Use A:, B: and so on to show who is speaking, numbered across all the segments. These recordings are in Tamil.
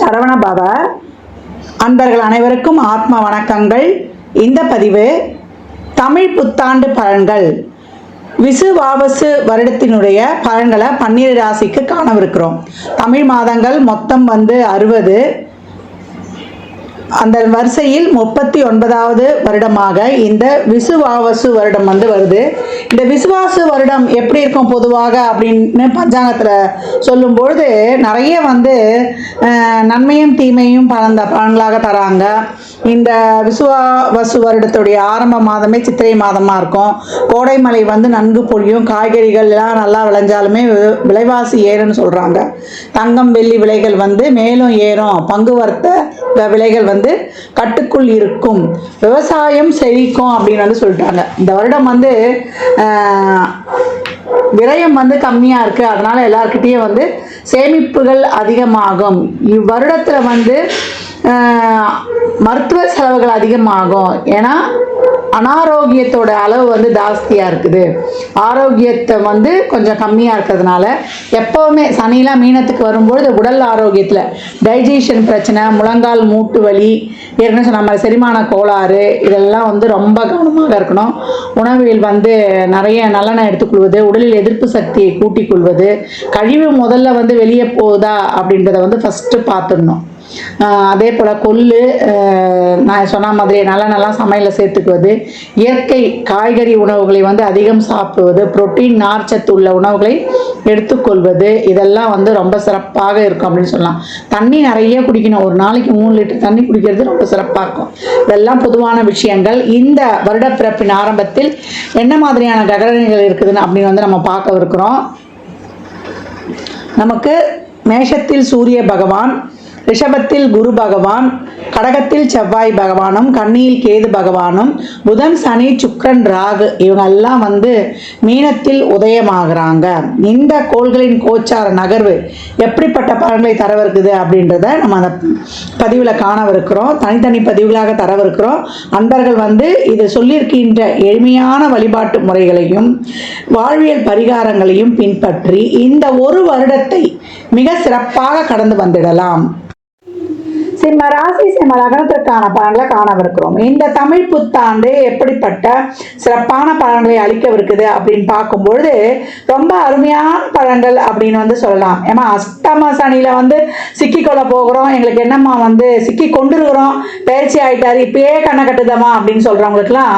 A: சரவண பவ. அன்பர்கள் அனைவருக்கும் ஆத்ம வணக்கங்கள். இந்த பதிவு தமிழ் புத்தாண்டு பலன்கள் விசுவாவசு வருடத்தினுடைய பலன்களை 12 ராசிக்கு காணவிருக்கிறோம். தமிழ் மாதங்கள் மொத்தம் 60. அந்த வரிசையில் 39வது வருடமாக இந்த விசுவாவசு வருடம் வருது. இந்த விசுவாசு வருடம் எப்படி இருக்கும் பொதுவாக அப்படின்னு பஞ்சாங்கத்தில் சொல்லும்பொழுது நிறைய நன்மையும் தீமையும் பலன்களாக தராங்க. இந்த விசுவாவசு வருடத்துடைய ஆரம்ப மாதமே சித்திரை மாதமாக இருக்கும். கோடை மழை நன்கு பொழியும். காய்கறிகள்லாம் நல்லா விளைஞ்சாலுமே விலைவாசி ஏறும்னு சொல்கிறாங்க. தங்கம் வெள்ளி விலைகள் மேலும் ஏறும். பங்கு வர்த்த விலைகள் கட்டுக்குள் இருக்கும். விவசாயம் செழிக்கும் அப்படின்னு சொல்லிட்டாங்க. இந்த வருடம் விரயம் கம்மியாக இருக்குது. அதனால் எல்லாருக்கிட்டேயும் சேமிப்புகள் அதிகமாகும். இவ்வருடத்தில் மருத்துவ செலவுகள் அதிகமாகும். ஏன்னா அனாரோக்கியத்தோட அளவு ஜாஸ்தியாக இருக்குது. ஆரோக்கியத்தை கொஞ்சம் கம்மியாக இருக்கிறதுனால எப்போவுமே சனிலாம் மீனத்துக்கு வரும்பொழுது உடல் ஆரோக்கியத்தில் டைஜஷன் பிரச்சனை, முழங்கால் மூட்டு வலி, ஏற்கனவே சொன்ன மாதிரி செரிமான கோளாறு, இதெல்லாம் ரொம்ப கவனமாக இருக்கணும். உணவில் நிறைய நல்லெண்ணெய் எடுத்துக்கொள்வது, உடலில் எதிர்ப்பு சக்தியை கூட்டிக் கொள்வது, கழிவு முதல்ல வெளியே போகுதா அப்படின்றத ஃபஸ்ட்டு பார்த்துடணும். அதே போல் கொள்ளு, நான் சொன்ன மாதிரி நல்லா சமையலில் சேர்த்துக்குவது, இயற்கை காய்கறி உணவுகளை அதிகம் சாப்பிடுவது, புரோட்டீன் நார்ச்சத்து உள்ள உணவுகளை எடுத்துக்கொள்வது, இதெல்லாம் ரொம்ப சிறப்பாக இருக்கும் அப்படின்னு சொல்லலாம். தண்ணி நிறைய குடிக்கணும். ஒரு நாளைக்கு 3 லிட்டர் தண்ணி குடிக்கிறது ரொம்ப சிறப்பாக இருக்கும். இதெல்லாம் பொதுவான விஷயங்கள். இந்த வருடப்பிறப்பின் ஆரம்பத்தில் என்ன மாதிரியான கிரகங்கள் இருக்குதுன்னு அப்படின்னு நம்ம பார்க்க இருக்கிறோம். நமக்கு மேஷத்தில் சூரிய பகவான், ரிஷபத்தில் குரு பகவான், கடகத்தில் செவ்வாய் பகவானும், கன்னியில் கேது பகவானும், புதன் சனி சுக்கிரன் ராகு இவங்கெல்லாம் மீனத்தில் உதயமாகறாங்க. இந்த கோள்களின் கோச்சார நகர்வு எப்படிப்பட்ட பலன்களை தரவிருக்குது அப்படின்றத நம்ம அந்த பதிவில் காணவிருக்கிறோம். தனித்தனி பதிவுகளாக தரவிருக்கிறோம். அன்பர்கள் இது சொல்லியிருக்கின்ற எளிமையான வழிபாட்டு முறைகளையும் வாழ்வியல் பரிகாரங்களையும் பின்பற்றி இந்த ஒரு வருடத்தை மிக சிறப்பாக கடந்து வந்துடலாம். சிம்ம ராசி சிம்ம லக்னத்திற்கான பலன்களை காணவிருக்கிறோம். இந்த தமிழ் புத்தாண்டு எப்படிப்பட்ட சிறப்பான பலன்களை அளிக்கவிருக்குது அப்படின்னு பார்க்கும்பொழுது ரொம்ப அருமையான பலன்கள் அப்படின்னு சொல்லலாம். ஏமா அஷ்டம சனியில சிக்கிக்கொள்ள போகிறோம், எங்களுக்கு என்னம்மா சிக்கி கொண்டிருக்கிறோம், பயிற்சி ஆயிட்டாரு, இப்பயே கண்ணை கட்டுதமா அப்படின்னு சொல்றவங்களுக்குலாம்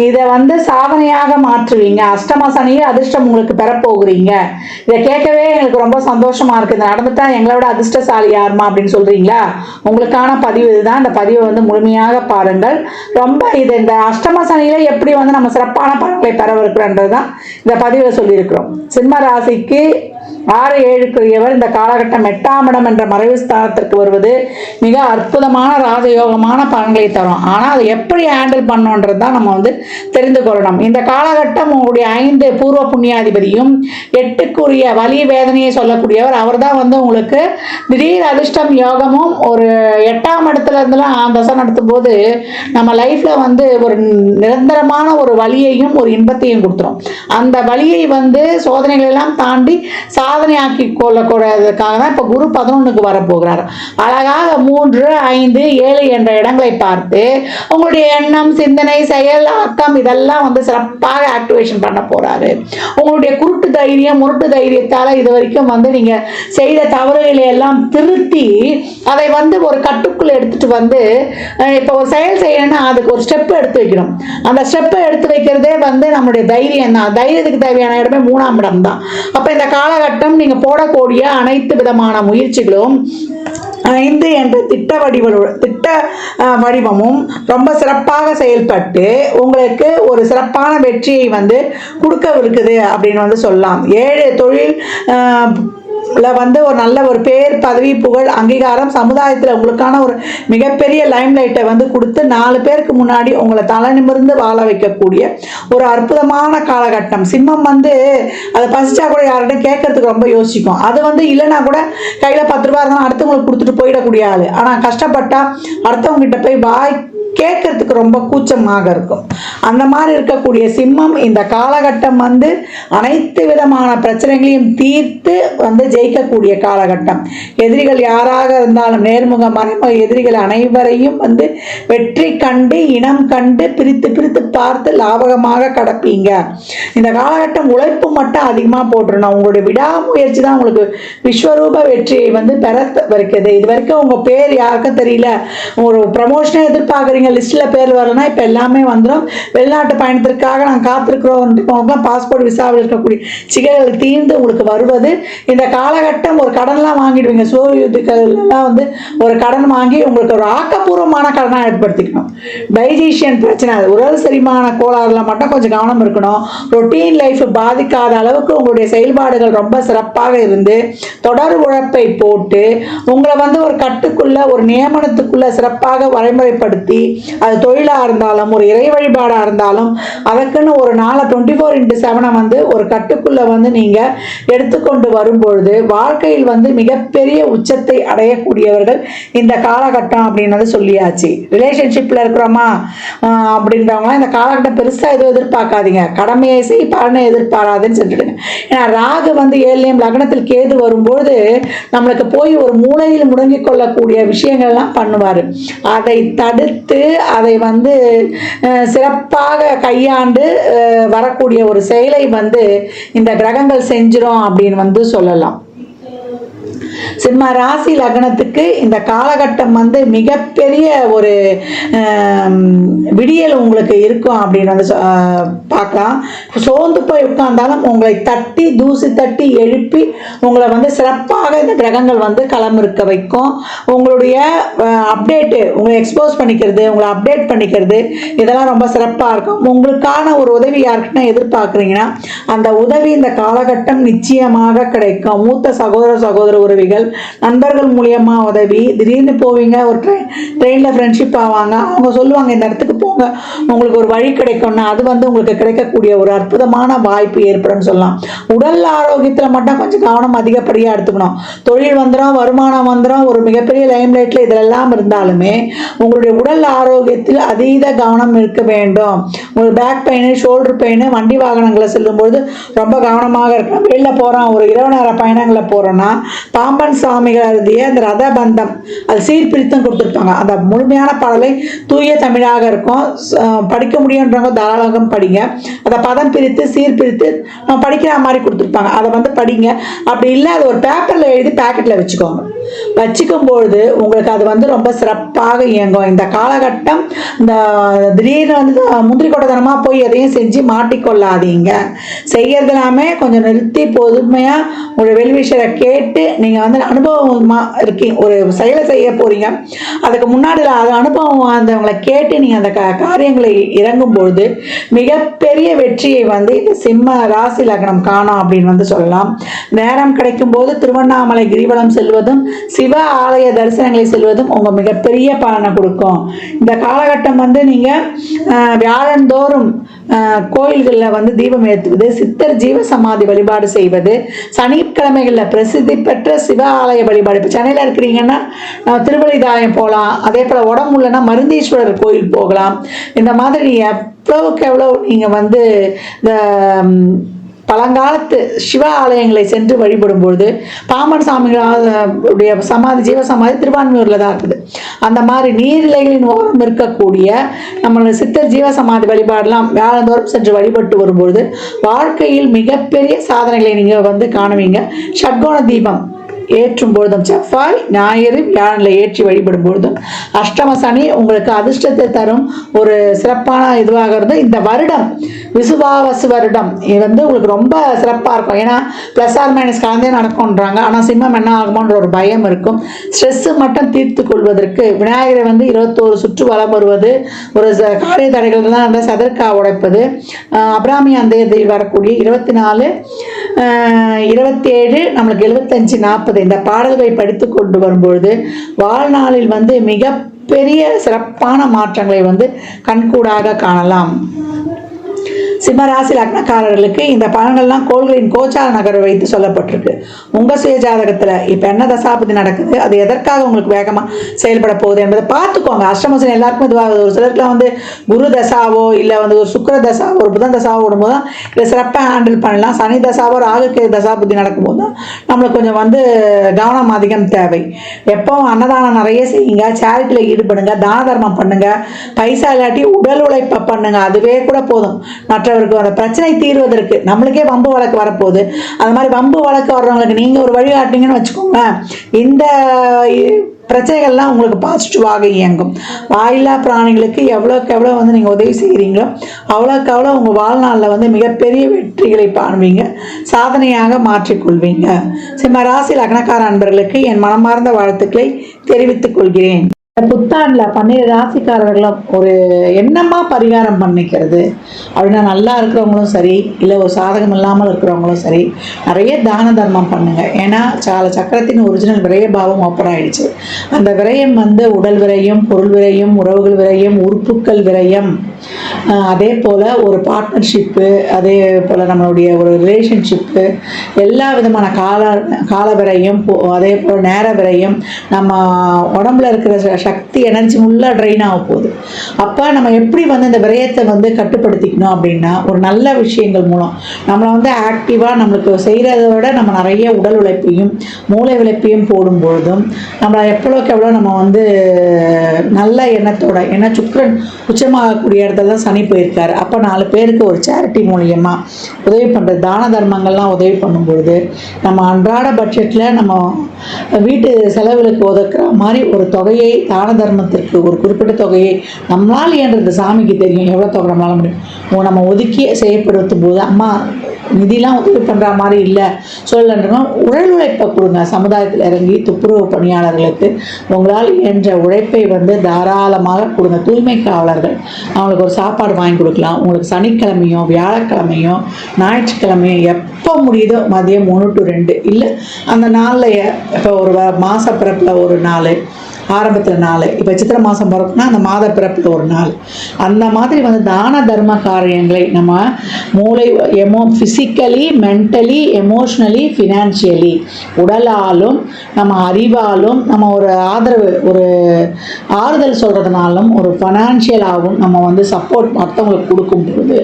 A: இதை சாதனையாக மாற்றுவீங்க. அஷ்டம சனியில் அதிர்ஷ்டம் உங்களுக்கு பெறப்போகிறீங்க. இதை கேட்கவே எங்களுக்கு ரொம்ப சந்தோஷமா இருக்கு. இது நடந்துட்டா எங்களை விட அதிர்ஷ்டசாலி யாருமா அப்படின்னு சொல்றீங்களா? உங்களுக்கான பதிவு இதுதான். இந்த பதிவை முழுமையாக பாருங்கள். ரொம்ப இந்த அஷ்டம சனியில எப்படி நம்ம சிறப்பான பலன்களை பெறவிருக்கிறோன்றது தான் இந்த பதிவில் சொல்லியிருக்கிறோம். சிம்ம ராசிக்கு 6, 7க்குரியவர் இந்த காலகட்டம் 8ஆம் இடம் என்ற மறைவு ஸ்தானத்திற்கு வருவது மிக அற்புதமான ராஜயோகமான பலன்களை தரும். ஆனால் அதை எப்படி ஹேண்டில் பண்ணணுன்றது தான் நம்ம தெரிந்து கொள்ளணும். இந்த காலகட்டம் உங்களுடைய 5 பூர்வ புண்ணியாதிபதியும் 8க்குரிய வலி வேதனையை சொல்லக்கூடியவர். அவர் தான் உங்களுக்கு திடீர் அதிர்ஷ்டம் யோகமும் ஒரு 8ஆம் இடத்துல இருந்தெல்லாம் தசை நடத்தும் போது நம்ம லைஃப்ல ஒரு நிரந்தரமான ஒரு வலியையும் ஒரு இன்பத்தையும் கொடுத்துரும். அந்த வலியை சோதனைகள் எல்லாம் தாண்டி சாதனையாக்கி கொள்ளக்கூடாததுக்காக தான் இப்போ குரு 11க்கு வரப்போகிறார். அழகாக 3, 5, 7 என்ற இடங்களை பார்த்து உங்களுடைய எண்ணம், சிந்தனை, செயல், ஆக்கம் இதெல்லாம் சிறப்பாக ஆக்டிவேஷன் பண்ண போறாரு. உங்களுடைய குருட்டு தைரியம், முருட்டு தைரியத்தால இது வரைக்கும் நீங்க செய்த தவறுகளை எல்லாம் திருத்தி அதை ஒரு கட்டுக்குள்ள எடுத்துட்டு இப்போ ஒரு செயல் செய்யணும்னா அதுக்கு ஒரு ஸ்டெப் எடுத்து வைக்கணும். அந்த ஸ்டெப்பை எடுத்து வைக்கிறதே நம்மளுடைய தைரியம் தான். தைரியத்துக்கு தேவையான இடமே 3ஆம் இடம் தான். அப்ப இந்த காலகட்டம் நீங்க போடக்கூடிய அனைத்து விதமான முயற்சிகளும் 5 என்ற திட்ட வடிவமும் ரொம்ப சிறப்பாக செயல்பட்டு உங்களுக்கு ஒரு சிறப்பான வெற்றியை கொடுக்கவிருக்குது அப்படின்னு சொல்லலாம். 7 தொழில் ஒரு நல்ல ஒரு பேர், பதவி, புகழ், அங்கீகாரம், சமுதாயத்தில் உங்களுக்கான ஒரு மிகப்பெரிய லைம்லைட்டை கொடுத்து 4 பேருக்கு முன்னாடி உங்களை தலை நிமிர்ந்து வாழ வைக்கக்கூடிய ஒரு அற்புதமான காலகட்டம். சிம்மம் அதை பசிச்சா கூட யார்கிட்ட கேட்கறதுக்கு ரொம்ப யோசிக்கும். அது இல்லைன்னா கூட கையில் 10 ரூபா இருந்தாலும் அடுத்தவங்களுக்கு கொடுத்துட்டு போயிடக்கூடிய ஆள். ஆனால் கஷ்டப்பட்டா அடுத்தவங்க கிட்ட போய் வாய் கேட்கறதுக்கு ரொம்ப கூச்சமாக இருக்கும். அந்த மாதிரி இருக்கக்கூடிய சிம்மம் இந்த காலகட்டம் வந்து அனைத்து விதமான பிரச்சனைகளையும் தீர்த்து வந்து ஜெயிக்கக்கூடிய காலகட்டம். எதிரிகள் யாராக இருந்தாலும் நேர்முக மறைமுக எதிரிகள் அனைவரையும் வந்து வெற்றி கண்டு இனம் கண்டு பிரித்து பிரித்து பார்த்து லாபகமாக கடப்பீங்க. இந்த காலகட்டம் உழைப்பு மட்டும் அதிகமாக போட்டுருணும். உங்களுடைய விடாமுயற்சி தான் உங்களுக்கு விஸ்வரூப வெற்றியை வந்து பெற வைக்கிறது. இது வரைக்கும் உங்க பேர் யாருக்கும் தெரியல, ஒரு ப்ரமோஷனை எதிர்பார்க்குறீங்க, லிஸ்ட்டில் பேர் வரலன்னா இப்போ எல்லாமே வந்துடும். வெளிநாட்டு பயணத்திற்காக நாங்கள் காத்திருக்கிறோம், பாஸ்போர்ட் விசாவில் இருக்கக்கூடிய சிக்கல்கள் தீர்ந்து உங்களுக்கு வருவது. இந்த காலகட்டம் ஒரு கடன்லாம் வாங்கிடுவீங்க. சோயுதுக்கெல்லாம் வந்து ஒரு கடன் வாங்கி உங்களுக்கு ஒரு ஆக்கப்பூர்வமான கடனாக ஏற்படுத்திக்கணும். டைஜஷன் பிரச்சனை, உடல் செரிமான கோளாறுல மட்டும் கொஞ்சம் கவனம் இருக்கணும். ரொட்டீன் லைஃப் பாதிக்காத அளவுக்கு உங்களுடைய செயல்பாடுகள் ரொம்ப சிறப்பாக இருந்து தொடர் உழைப்பை போட்டு உங்களை வந்து ஒரு கட்டுக்குள்ள ஒரு நியமனத்துக்குள்ள சிறப்பாக வரைமுறைப்படுத்தி, அது தொழிலாக இருந்தாலும் ஒரு இறை வழிபாடாக இருந்தாலும் அதற்குன்னு ஒரு நாளை 24/7 வந்து ஒரு கட்டுக்குள்ள வந்து நீங்க எடுத்துக்கொண்டு வரும்பொழுது வாழ்க்கையில் வந்து மிகப்பெரிய உச்சத்தை அடையக்கூடியவர்கள் இந்த காலகட்டம் அப்படின்னு சொல்லியாச்சு. ரிலேஷன்ஷிப்ல இருக்கிறோமா அப்படின்றவங்களாம் இந்த காலகட்டம் பெருசா எதுவும் எதிர்பார்க்காதீங்க. கடமையை செய் பலனை எதிர்பாராதுன்னு சொல்லிடுங்க. ஏன்னா ராகு வந்து 7ஆம் லக்னத்தில் கேது வரும்போது நம்மளுக்கு போய் ஒரு மூலையில் முடங்கிக் கொள்ளக்கூடிய விஷயங்கள்லாம் பண்ணுவார். அதை தடுத்து அதை வந்து சிறப்பாக கையாண்டு வரக்கூடிய ஒரு செயலை வந்து இந்த கிரகங்கள் செஞ்சிரும் அப்படின்னு வந்து சொல்லலாம். சிம்ம ராசி லக்னத்துக்கு இந்த காலகட்டம் வந்து மிகப்பெரிய ஒரு விடியல் உங்களுக்கு இருக்கும் அப்படின்னு வந்து பார்க்கலாம். சோர்ந்து போய் உட்கார்ந்தாலும் உங்களை தட்டி தூசி தட்டி எழுப்பி உங்களை வந்து சிறப்பாக இந்த கிரகங்கள் வந்து களமிருக்க வைக்கும். உங்களுடைய அப்டேட்டு உங்களை எக்ஸ்போஸ் பண்ணிக்கிறது, உங்களை அப்டேட் பண்ணிக்கிறது, இதெல்லாம் ரொம்ப சிறப்பாக இருக்கும். உங்களுக்கான ஒரு உதவி யாருக்குன்னா எதிர்பார்க்குறீங்கன்னா அந்த உதவி இந்த காலகட்டம் நிச்சயமாக கிடைக்கும். மூத்த சகோதர உறவிகள் நண்பர்கள் மூலியமா உதவி, திடீர்னு போவீங்க, ஒரு ட்ரெயினில் ஃப்ரெண்ட்ஷிப் ஆவாங்க, அவங்க சொல்லுவாங்க இந்த இடத்துக்கு போங்க உங்களுக்கு ஒரு வழி கிடைக்கும்னா அது வந்து உங்களுக்கு கிடைக்கக்கூடிய ஒரு அற்புதமான வாய்ப்பு ஏற்படும் சொல்லலாம். உடல் ஆரோக்கியத்தில் மட்டும் கொஞ்சம் கவனம் அதிகப்படியாக எடுத்துக்கணும். தொழில் வந்துடும், வருமானம் வந்துடும், ஒரு மிகப்பெரிய லைம்லைட்டில் இதெல்லாம் இருந்தாலுமே உங்களுடைய உடல் ஆரோக்கியத்தில் அதீத கவனம் இருக்க வேண்டும். உங்களுக்கு பேக் பெயின், ஷோல்டர் பெயின், வண்டி வாகனங்களை செல்லும்போது ரொம்ப கவனமாக இருக்கணும். வெளியில் போகிறோம், ஒரு இரவு நேர பயணங்களை போகிறோன்னா பாம்பன் சுவாமிகள் எழுதிய அந்த ரதபந்தம் அது சீர்பிரித்தம் கொடுத்துருப்பாங்க. அந்த முழுமையான பாடலை தூய தமிழாக இருக்கும். படிக்க முடியுன்றவங்க தாராளமாக படிங்க. அதை பதம் பிரித்து சீர்பிரித்து நம்ம படிக்கிற மாதிரி கொடுத்துருப்பாங்க. அதை வந்து படிங்க. அப்படி இல்லை அது ஒரு பேப்பரில் எழுதி பேக்கெட்டில் வச்சுக்கோங்க. வச்சுக்கும்பொழுது உங்களுக்கு அது வந்து ரொம்ப சிறப்பாக இயங்கும். இந்த காலகட்டம் இந்த திடீர்னு வந்து முந்திரி கொட்டத்தனமாக போய் எதையும் செஞ்சு மாட்டிக்கொள்ளாதீங்க. செய்யறது எல்லாமே கொஞ்சம் நிறுத்தி பொறுமையாக ஒரு வெல்விஷரை கேட்டு நீங்கள் வந்து அனுபவமாக இருக்கீங்க, ஒரு செயலை செய்ய போறீங்க, அதுக்கு முன்னாடி அது அனுபவம் வந்தவங்களை கேட்டு நீங்கள் அந்த காரியங்களை இறங்கும்பொழுது மிகப்பெரிய வெற்றியை வந்து இந்த சிம்ம ராசி லக்னம் காணும் அப்படின்னு வந்து சொல்லலாம். நேரம் கிடைக்கும் போது திருவண்ணாமலை கிரிவலம் செல்வதும் சிவ ஆலய தரிசனங்களை செல்வதும் உங்க மிகப்பெரிய பலனை கொடுக்கும். இந்த காலகட்டம் வந்து நீங்க வியாழந்தோறும் கோயில்களில் வந்து தீபம் ஏற்றுவது, சித்தர் ஜீவ சமாதி வழிபாடு செய்வது, சனிக்கிழமைகளில் பிரசித்தி பெற்ற சிவ ஆலய வழிபாடு. இப்போ சென்னையில் இருக்கிறீங்கன்னா திருவள்ளிதாயம் போகலாம், அதே போல் உடம்பு இல்லைன்னா மருந்தீஸ்வரர் கோயில் போகலாம். இந்த மாதிரி எவ்வளவுக்கு எவ்வளோ நீங்கள் வந்து இந்த பழங்காலத்து சிவ ஆலயங்களை சென்று வழிபடும்பொழுது பாம்பன் சாமிகளுடைய சமாதி ஜீவ சமாதி திருவான்மையூரில் தான் இருக்குது. அந்த மாதிரி நீர்நிலைகளின் ஓரம் இருக்கக்கூடிய நம்மளோட சித்தர் ஜீவ சமாதி வழிபாடெல்லாம் வேளந்தோறும் சென்று வழிபட்டு வரும்பொழுது வாழ்க்கையில் மிகப்பெரிய சாதனைகளை நீங்கள் வந்து காணுவீங்க. ஷட்கோண தீபம் ஏற்றும் பொழுதும், செவ்வாய் ஞாயிறு வியாழனில் ஏற்றி வழிபடும் பொழுதும், அஷ்டம சனி உங்களுக்கு அதிர்ஷ்டத்தை தரும் ஒரு சிறப்பான இதுவாக இருந்து இந்த வருடம் விசுவாவசு வருடம் இது வந்து உங்களுக்கு ரொம்ப சிறப்பாக இருக்கும். ஏன்னா ப்ளஸ் ஆர் மைனஸ் கலந்தே நடக்கும்ன்றாங்க. ஆனால் சிம்மம் என்ன ஆகுமோன்ற ஒரு பயம் இருக்கும். ஸ்ட்ரெஸ்ஸு மட்டும் தீர்த்து கொள்வதற்கு விநாயகரை வந்து 21 சுற்று வலம் வருவது, ஒரு காரிய தடைகள்லாம் வந்து சதற்கா உடைப்பது, அபிராமி அந்த வரக்கூடிய 24, 27, நம்மளுக்கு 75, 40 இந்த பாடல்களை படித்து கொண்டு வரும்பொழுது வாழ்நாளில் வந்து மிகப்பெரிய சிறப்பான மாற்றங்களை வந்து கண்கூடாக காணலாம். சிம்ம ராசி லக்னக்காரர்களுக்கு இந்த பலன்கள்லாம் கோள்களின் கோச்சார நகரை வைத்து சொல்லப்பட்டிருக்கு. உங்கள் சுய ஜாதகத்தில் இப்போ என்ன தசாபதி நடக்குது, அது எதற்காக உங்களுக்கு வேகமாக செயல்பட போகுது என்பதை பார்த்துக்கோங்க. அஷ்டமசன் எல்லாருக்கும் இதுவாகுது. ஒரு சிலருக்குலாம் வந்து குரு தசாவோ இல்லை வந்து ஒரு சுக்கிர தசாவோ ஒரு புதன் தசாவோ விடும்போது தான் இதை சிறப்பாக ஹேண்டில் பண்ணலாம். சனி தசாவோ ராகுக்கு தசாபதி நடக்கும்போது தான் நம்மளுக்கு கொஞ்சம் வந்து கவனம் அதிகம் தேவை. எப்பவும் அன்னதானம் நிறைய செய்யுங்க, சேரிட்டியில் ஈடுபடுங்க, தான தர்மம் பண்ணுங்க, பைசா இல்லாட்டி உடல் உழைப்பை பண்ணுங்க, அதுவே கூட போதும். மற்றவருக்கு அந்த பிரச்சனை தீர்வதற்கு நம்மளுக்கே வம்பு வழக்கு வரப்போகுது. அந்த மாதிரி வம்பு வழக்கு வர்றவங்களுக்கு நீங்கள் ஒரு வழிகாட்டிங்கன்னு வச்சுக்கோங்க, இந்த பிரச்சனைகள்லாம் உங்களுக்கு பாசிட்டிவாக இயங்கும். வாயில்லா பிராணிகளுக்கு எவ்வளோக்கு எவ்வளோ வந்து நீங்கள் உதவி செய்கிறீங்களோ அவ்வளோக்கு அவ்வளோ உங்கள் வாழ்நாளில் வந்து மிகப்பெரிய வெற்றிகளை காண்பீங்க, சாதனையாக மாற்றிக்கொள்வீங்க. சிம்ம ராசி லக்னக்கார அன்பர்களுக்கு என் மனமார்ந்த வாழ்த்துக்களை தெரிவித்துக் கொள்கிறேன். புத்தாண்டில் 12 ராசிக்காரர்களும் ஒரு என்னமா பரிகாரம் பண்ணிக்கிறது அப்படின்னா, நல்லா இருக்கிறவங்களும் சரி இல்லை ஒரு சாதகம் இல்லாமல் இருக்கிறவங்களும் சரி நிறைய தான தர்மம் பண்ணுங்க. ஏன்னா சக்கரத்தின் ஒரிஜினல் விரய பாவம் ஓப்பன் ஆயிடுச்சு. அந்த விரயம் வந்து உடல் விரயம், பொருள் விரயம், உறவுகள் விரயம், உறுப்புக்கள் விரயம், அதே போல் ஒரு பார்ட்னர்ஷிப்பு, அதே போல் நம்மளுடைய ஒரு ரிலேஷன்ஷிப்பு, எல்லா விதமான கால விரயம், அதே போல் நேர விரயம், நம்ம உடம்புல இருக்கிற சக்தி எனர்ஜி ஃபுல்லாக ட்ரெயின் ஆக போகுது. அப்போ நம்ம எப்படி வந்து இந்த விரயத்தை வந்து கட்டுப்படுத்திக்கணும் அப்படின்னா, ஒரு நல்ல விஷயங்கள் மூலம் நம்மளை வந்து ஆக்டிவாக நம்மளுக்கு செய்கிறத விட நம்ம நிறைய உடல் உழைப்பையும் மூளை உழைப்பையும் போடும்பொழுதும் நம்மளை எவ்வளோக்கு எவ்வளோ நம்ம வந்து நல்ல எண்ணத்தோட, ஏன்னா சுக்கிரன் உச்சமாகக்கூடிய இடத்துல தான் சனி போயிருக்காரு. அப்போ 4 பேருக்கு ஒரு சேரிட்டி மூலியமாக உதவி பண்ணுறது, தான தர்மங்கள்லாம் உதவி பண்ணும்பொழுது நம்ம அன்றாட பட்ஜெட்டில் நம்ம வீட்டு செலவுகளுக்கு ஒதுக்குற மாதிரி ஒரு தொகையை, தான தர்மத்திற்கு ஒரு குறிப்பிட்ட தொகையை நம்மளால் இயன்றது, சாமிக்கு தெரியும் எவ்வளோ தொகை நம்மளால முடியும், நம்ம ஒதுக்கி செய்யப்படுத்தும் போது அம்மா நிதிலாம் உதவி பண்ணுற மாதிரி இல்லை சொல்லலைன்னா உடல் உழைப்பை கொடுங்க. சமுதாயத்தில் இறங்கி துப்புரவு பணியாளர்களுக்கு உங்களால் இயன்ற உழைப்பை வந்து தாராளமாக கொடுங்க. தூய்மை காவலர்கள் அவங்களுக்கு ஒரு சாப்பாடு வாங்கி கொடுக்கலாம். உங்களுக்கு சனிக்கிழமையோ வியாழக்கிழமையோ ஞாயிற்றுக்கிழமையோ எப்போ முடியுதோ மதியம் 1 to 2 இல்லை அந்த நாளில் இப்போ ஒரு மாத பிறப்பில் ஒரு நாள், ஆரம்பத்தில் 4, இப்போ சித்திரை மாதம் பிறப்புனா அந்த மாத பிறப்பில் ஒரு நாள், அந்த மாதிரி வந்து தான தர்ம காரியங்களை நம்ம மூளை ஃபிசிக்கலி, மென்டலி, எமோஷ்னலி, ஃபினான்ஷியலி, உடலாலும் நம்ம அறிவாலும் நம்ம ஒரு ஆதரவு, ஒரு ஆறுதல் சொல்கிறதுனாலும் ஒரு ஃபைனான்ஷியலாகவும் நம்ம வந்து சப்போர்ட் மற்றவங்களுக்கு கொடுக்கும் பொழுது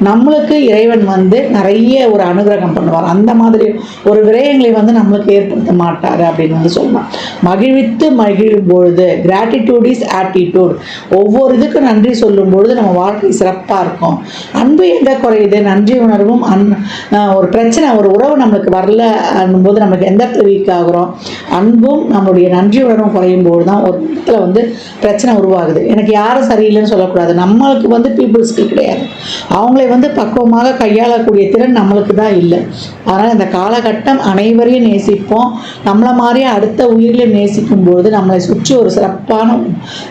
A: நம்மளுக்கு இறைவன் வந்து நிறைய ஒரு அனுகிரகம் பண்ணுவார். அந்த மாதிரி ஒரு விரயங்களை வந்து நம்மளுக்கு ஏற்படுத்த மாட்டார் அப்படின்னு வந்து சொல்லலாம். மகிழ்வித்து மகிழும் பொழுது, கிராட்டிடியூட் இஸ் ஆட்டிடியூட், ஒவ்வொரு இதுக்கு நன்றி சொல்லும் பொழுது நம்ம வாழ்க்கை சிறப்பாக இருக்கும். அன்பு எங்கே குறையுது, நன்றி உணர்வும் ஒரு பிரச்சனை, ஒரு உறவு நம்மளுக்கு வரல போது நம்மளுக்கு எந்த இடத்துல வீக் ஆகுறோம், அன்பும் நம்மளுடைய நன்றி உணர்வும் குறையும் போது தான் ஒரு இடத்துல வந்து பிரச்சனை உருவாகுது. எனக்கு யாரும் சரியில்லைன்னு சொல்லக்கூடாது, நம்மளுக்கு வந்து பீப்புள்ஸ்க்கு கிடையாது, அவங்களை வந்து பக்குவமாக கையாளக்கூடிய திறன் நம்மளுக்கு தான் இல்லை. அதனால் இந்த காலகட்டம் அனைவரையும் நேசிப்போம். நம்மளை மாதிரியே அடுத்த உயிரிலையும் நேசிக்கும் பொழுது நம்மளை சுற்றி ஒரு சிறப்பான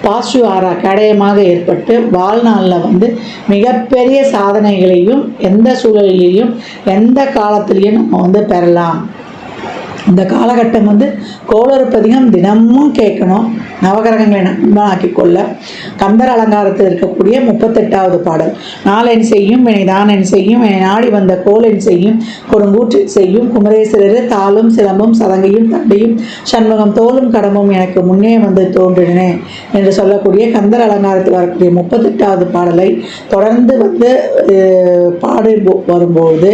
A: பாசிட்டிவ் ஆரா கேடயமாக ஏற்பட்டு வாழ்நாளில் வந்து மிகப்பெரிய சாதனைகளையும் எந்த சூழலிலையும் எந்த காலத்திலையும் நம்ம வந்து பெறலாம். இந்த காலகட்டம் வந்து கோளறுப்பதிகம் தினமும் கேட்கணும். நவகிரகங்களை நண்பனாக்கி கொள்ள கந்தர் அலங்காரத்தில் இருக்கக்கூடிய 38வது பாடல், நாளென் செய்யும் வினை தானென் செய்யும் வினை நாடி வந்த கோலென் செய்யும் கொடுங்கூற்று செய்யும் குமரேஸ்வரர் தாளும் சிலம்பும் சதங்கையும் தண்டையும் சண்முகம் தோலும் கடமும் எனக்கு முன்னே வந்து தோன்றினே என்று சொல்லக்கூடிய கந்தர் அலங்காரத்தில் வரக்கூடிய 38வது பாடலை தொடர்ந்து வந்து பாடி வரும்போது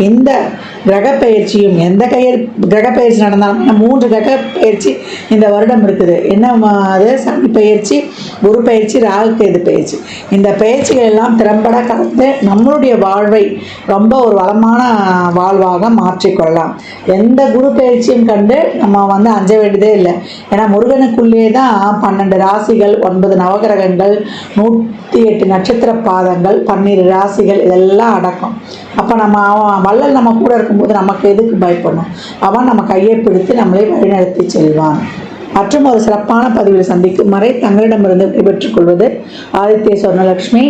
A: இந்த கிரக பயிற்சியும் எந்த கிரக பயிற்சி நடந்தாலும் 3 கிரக பயிற்சி இந்த வருடம் இருக்குது. என்ன அது சனி பயிற்சி, குரு பயிற்சி, ராகு கேது பயிற்சி. இந்த பயிற்சிகள் எல்லாம் திறம்பட கலந்து நம்மளுடைய வாழ்வை ரொம்ப ஒரு வளமான வாழ்வாக மாற்றிக்கொள்ளலாம். எந்த குரு பயிற்சியும் கண்டு நம்ம வந்து அஞ்ச வேண்டியதே இல்லை. ஏன்னா முருகனுக்குள்ளே தான் 12 ராசிகள், 9 நவகிரகங்கள், 108 நட்சத்திர பாதங்கள், 12 ராசிகள் இதெல்லாம் அடக்கம். அப்போ நம்ம வள்ளல் நம்ம கூட இருக்கும்போது நமக்கு எதுக்கு பயப்படணும்? அவன் நம்ம கையை பிடித்து நம்மளை வழிநடத்தி செல்வான். மற்றும் ஒரு சிறப்பான பதிவில் சந்திக்கும் வரை தங்களிடமிருந்து விடைபெற்றுக் கொள்வது ஆதித்ய சொர்ணலட்சுமி.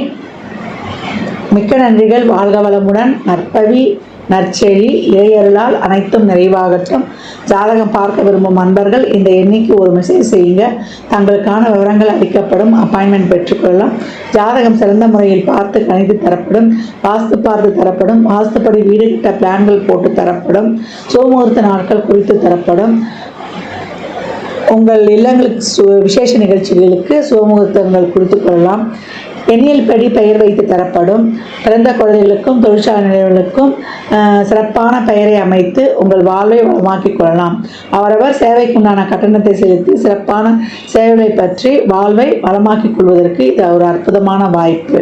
A: மிக்க நன்றிகள். வாழ்க வளமுடன். நற்பவி நற்செழி இறையருளால் அனைத்தும் நிறைவாகட்டும். ஜாதகம் பார்க்க விரும்பும் அன்பர்கள் இந்த எண்ணிக்கு ஒரு மெசேஜ் செய்யுங்க. தங்களுக்கான விவரங்கள் அளிக்கப்படும். அப்பாயின்மெண்ட் பெற்றுக்கொள்ளலாம். ஜாதகம் சிறந்த முறையில் பார்த்து கணித்து தரப்படும். வாஸ்து பார்த்து தரப்படும். வாஸ்துப்படி வீடு கட்ட பிளான்கள் போட்டு தரப்படும். சோமுகூர்த்த நாட்கள் குறித்து தரப்படும். உங்கள் இல்லங்களுக்கு விசேஷ நிகழ்ச்சிகளுக்கு சுபமுகூர்த்தங்கள் குறித்துக் கொள்ளலாம். எண்ணியல் படி பெயர் வைத்து தரப்படும். பிறந்த குழந்தைகளுக்கும் தொழிற்சாலை நிலையங்களுக்கும் சிறப்பான பெயரை அமைத்து உங்கள் வாழ்வை வளமாக்கிக் கொள்ளலாம். அவரவர் சேவைக்குண்டான கட்டணத்தை செலுத்தி சிறப்பான சேவைகளை பற்றி வாழ்வை வளமாக்கிக் கொள்வதற்கு இது ஒரு அற்புதமான வாய்ப்பு.